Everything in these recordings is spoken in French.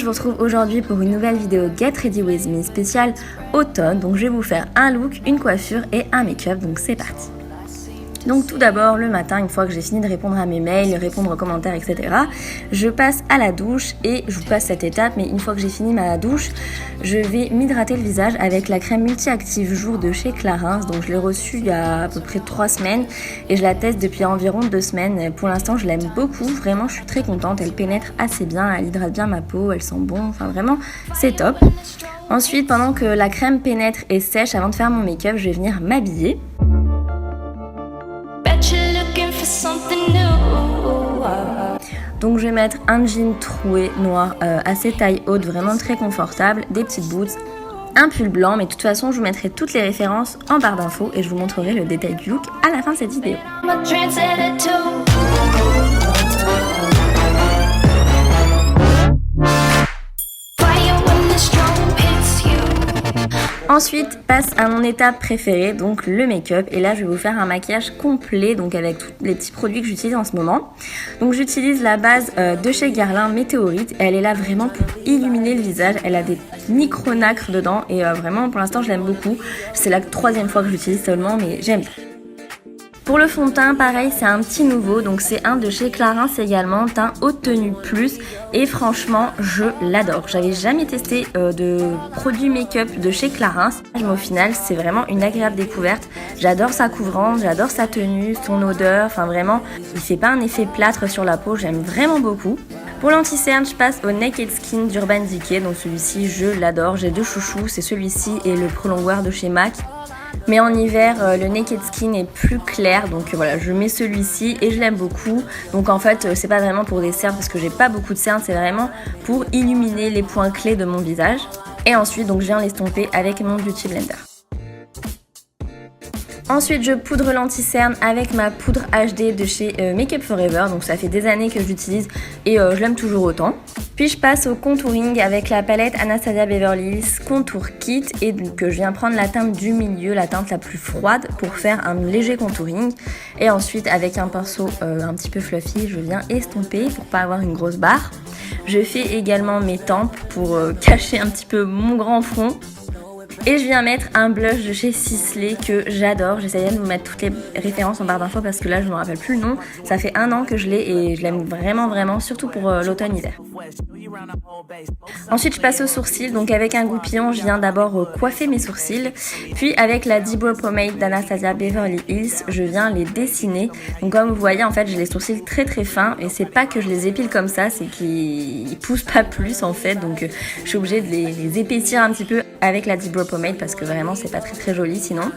vous retrouve aujourd'hui pour une nouvelle vidéo Get Ready With Me spéciale automne. Donc je vais vous faire un look, une coiffure et un make-up, donc c'est parti. Donc tout d'abord, le matin, une fois que j'ai fini de répondre à mes mails, répondre aux commentaires, etc., je passe à la douche et je vous passe cette étape, mais une fois que j'ai fini ma douche, je vais m'hydrater le visage avec la crème multi-active jour de chez Clarins. Donc je l'ai reçue il y a à peu près 3 semaines et je la teste depuis environ 2 semaines. Pour l'instant, je l'aime beaucoup, vraiment je suis très contente, elle pénètre assez bien, elle hydrate bien ma peau, elle sent bon, enfin vraiment c'est top. Ensuite, pendant que la crème pénètre et sèche, avant de faire mon make-up, je vais venir m'habiller. Donc je vais mettre un jean troué noir assez taille haute, vraiment très confortable, des petites boots, un pull blanc, mais de toute façon je vous mettrai toutes les références en barre d'infos et je vous montrerai le détail du look à la fin de cette vidéo. Ensuite, passe à mon étape préférée, donc le make-up. Et là, je vais vous faire un maquillage complet, donc avec tous les petits produits que j'utilise en ce moment. Donc j'utilise la base de chez Guerlain Météorite. Elle est là vraiment pour illuminer le visage. Elle a des micro-nacres dedans et vraiment, pour l'instant, je l'aime beaucoup. C'est la 3e fois que je l'utilise seulement, mais j'aime bien. Pour le fond de teint, pareil, c'est un petit nouveau, donc c'est un de chez Clarins également, teint haute tenue plus, et franchement, je l'adore. J'avais jamais testé de produits make-up de chez Clarins, mais au final, c'est vraiment une agréable découverte. J'adore sa couvrance, j'adore sa tenue, son odeur, enfin vraiment, il fait pas un effet plâtre sur la peau, j'aime vraiment beaucoup. Pour l'anti-cerne, je passe au Naked Skin d'Urban Decay, donc celui-ci, je l'adore. J'ai 2 chouchous, c'est celui-ci et le prolongoir de chez MAC. Mais en hiver, le Naked Skin est plus clair, donc voilà, je mets celui-ci et je l'aime beaucoup. Donc en fait, c'est pas vraiment pour des cernes parce que j'ai pas beaucoup de cernes, c'est vraiment pour illuminer les points clés de mon visage. Et ensuite, donc je viens l'estomper avec mon Beauty Blender. Ensuite, je poudre l'anti-cerne avec ma poudre HD de chez Make Up Forever. Donc ça fait des années que je l'utilise et je l'aime toujours autant. Puis je passe au contouring avec la palette Anastasia Beverly Hills Contour Kit. Et donc je viens prendre la teinte du milieu, la teinte la plus froide pour faire un léger contouring. Et ensuite, avec un pinceau un petit peu fluffy, je viens estomper pour pas avoir une grosse barre. Je fais également mes tempes pour cacher un petit peu mon grand front. Et je viens mettre un blush de chez Sisley que j'adore. J'essayais de vous mettre toutes les références en barre d'infos parce que là je ne me rappelle plus le nom. Ça fait 1 an que je l'ai et je l'aime vraiment, surtout pour l'automne-hiver. Ensuite je passe aux sourcils, donc avec un goupillon je viens d'abord coiffer mes sourcils. Puis avec la D-Brow Pomade d'Anastasia Beverly Hills, je viens les dessiner. Donc comme vous voyez en fait j'ai les sourcils très fins et c'est pas que je les épile comme ça, c'est qu'ils poussent pas plus en fait. Donc je suis obligée de les épaissir un petit peu avec la D-Brow Pomade parce que vraiment c'est pas très joli sinon.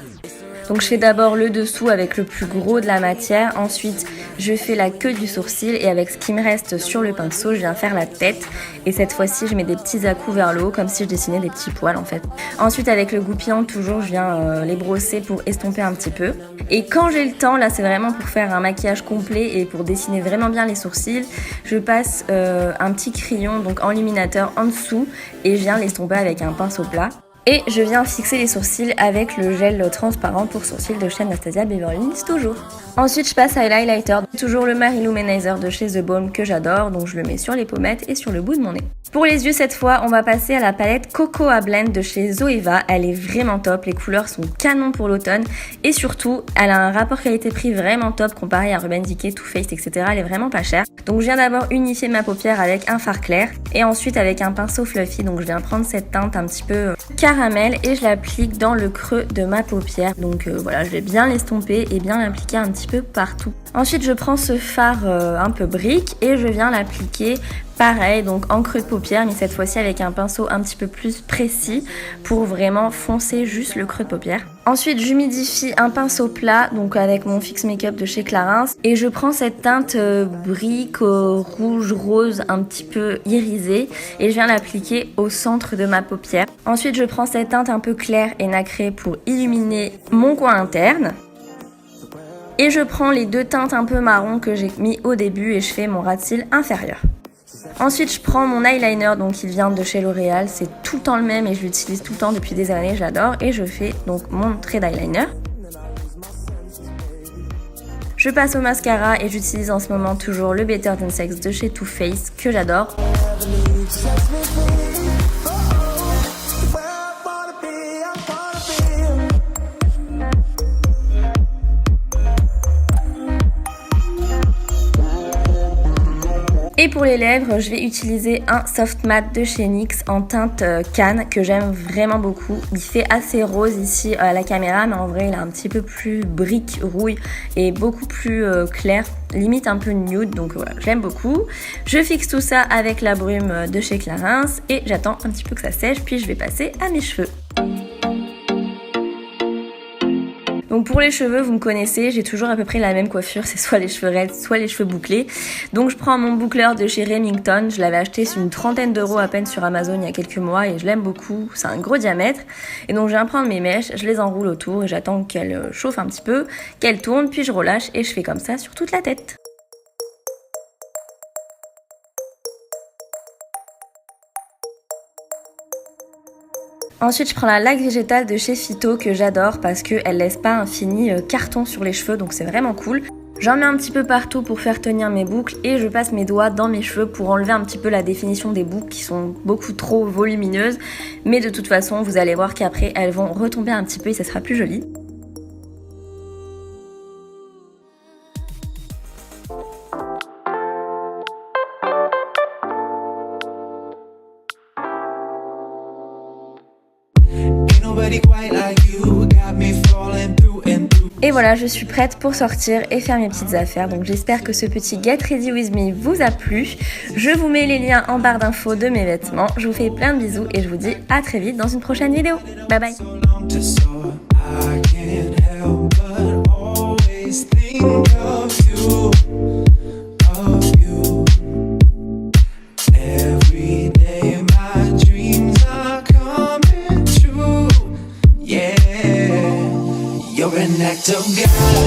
Donc je fais d'abord le dessous avec le plus gros de la matière, ensuite je fais la queue du sourcil et avec ce qui me reste sur le pinceau je viens faire la tête et cette fois-ci je mets des petits à-coups vers le haut comme si je dessinais des petits poils en fait. Ensuite avec le goupillon toujours je viens les brosser pour estomper un petit peu et quand j'ai le temps, là c'est vraiment pour faire un maquillage complet et pour dessiner vraiment bien les sourcils, je passe un petit crayon donc enluminateur en dessous et je viens l'estomper avec un pinceau plat. Et je viens fixer les sourcils avec le gel transparent pour sourcils de chez Anastasia Beverly Hills toujours. Ensuite je passe à l'highlighter, toujours le Mary Lou Manizer de chez The Balm que j'adore, donc je le mets sur les pommettes et sur le bout de mon nez. Pour les yeux cette fois, on va passer à la palette Cocoa Blend de chez Zoeva. Elle est vraiment top, les couleurs sont canon pour l'automne et surtout elle a un rapport qualité-prix vraiment top comparé à Urban Decay, Too Faced, etc. Elle est vraiment pas chère. Donc je viens d'abord unifier ma paupière avec un fard clair et ensuite avec un pinceau fluffy, donc je viens prendre cette teinte un petit peu caramel et je l'applique dans le creux de ma paupière. Donc voilà, je vais bien l'estomper et bien l'appliquer un petit peu partout. Ensuite je prends ce fard un peu brique et je viens l'appliquer pareil, donc en creux de paupière, mais cette fois-ci avec un pinceau un petit peu plus précis pour vraiment foncer juste le creux de paupière. Ensuite j'humidifie un pinceau plat, donc avec mon Fix Makeup de chez Clarins, et je prends cette teinte brique rouge rose un petit peu irisée et je viens l'appliquer au centre de ma paupière. Ensuite je prends cette teinte un peu claire et nacrée pour illuminer mon coin interne. Et je prends les 2 teintes un peu marron que j'ai mis au début et je fais mon ras de cils inférieur. Ensuite je prends mon eyeliner, donc il vient de chez L'Oréal, c'est tout le temps le même et je l'utilise tout le temps depuis des années, j'adore. Et je fais donc mon trait d'eyeliner. Je passe au mascara et j'utilise en ce moment toujours le Better Than Sex de chez Too Faced que j'adore. pour les lèvres, je vais utiliser un soft matte de chez NYX en teinte canne que j'aime vraiment beaucoup. Il fait assez rose ici à la caméra, mais en vrai il est un petit peu plus brique rouille et beaucoup plus clair, limite un peu nude, donc voilà, j'aime beaucoup. Je fixe tout ça avec la brume de chez Clarins et j'attends un petit peu que ça sèche, puis je vais passer à mes cheveux. Donc pour les cheveux, vous me connaissez, j'ai toujours à peu près la même coiffure, c'est soit les cheveux raides, soit les cheveux bouclés. Donc je prends mon boucleur de chez Remington, je l'avais acheté sur une trentaine d'euros à peine sur Amazon il y a quelques mois et je l'aime beaucoup, c'est un gros diamètre. Et donc je viens prendre mes mèches, je les enroule autour et j'attends qu'elles chauffent un petit peu, qu'elles tournent, puis je relâche et je fais comme ça sur toute la tête. Ensuite, je prends la laque végétale de chez Phyto que j'adore parce qu'elle laisse pas un fini carton sur les cheveux, donc c'est vraiment cool. J'en mets un petit peu partout pour faire tenir mes boucles et je passe mes doigts dans mes cheveux pour enlever un petit peu la définition des boucles qui sont beaucoup trop volumineuses. Mais de toute façon, vous allez voir qu'après, elles vont retomber un petit peu et ça sera plus joli. Et voilà, je suis prête pour sortir et faire mes petites affaires. Donc j'espère que ce petit Get Ready With Me vous a plu. Je vous mets les liens en barre d'infos de mes vêtements. Je vous fais plein de bisous et je vous dis à très vite dans une prochaine vidéo. Bye bye. You're an act of God.